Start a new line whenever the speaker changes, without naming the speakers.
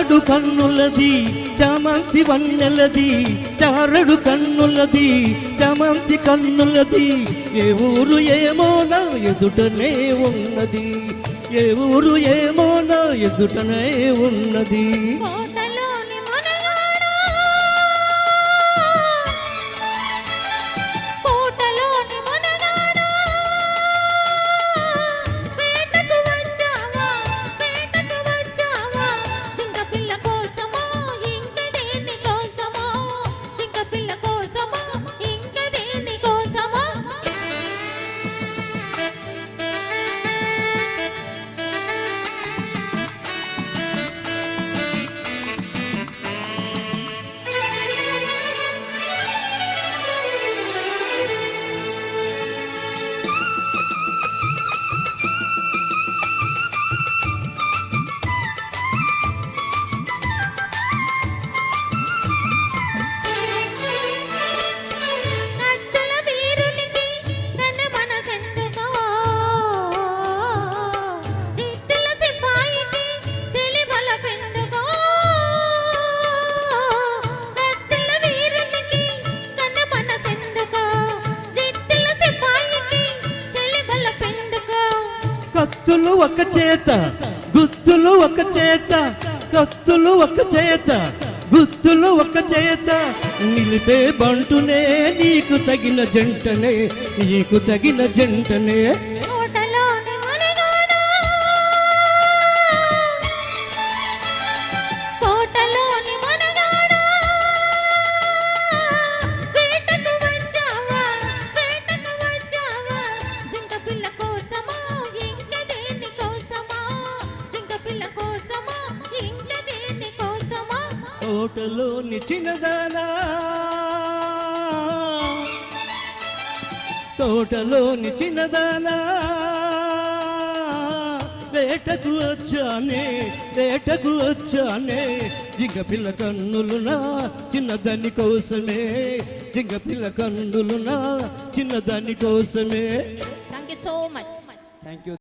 చారడు కన్నులది చామంతి వన్నెలది, చారడు కన్నులది చామంతి కన్నులది, ఏ ఊరు ఏమో నా ఎదుటనే ఉన్నది, ఏ ఊరు ఏమో నా ఎదుటనే ఉన్నది. కత్తులు ఒక చేత గుత్తులు ఒక చేత, కత్తులు ఒక చేత గుత్తులు ఒక చేత, నిలిపే బంటునే నీకు తగిన జంటనే, నీకు తగిన జంటనే. తోటలోని చిన్నదానా, తోటలోని చిన్నదానా, వేటకు వచ్చానే, వేటకు వచ్చానే, జింగపిల్ల కన్నులునా చిన్నదాని కోసమే, జింగపిల్ల కన్నులునా చిన్నదాని కోసమే.
Thank you so much.
Thank you.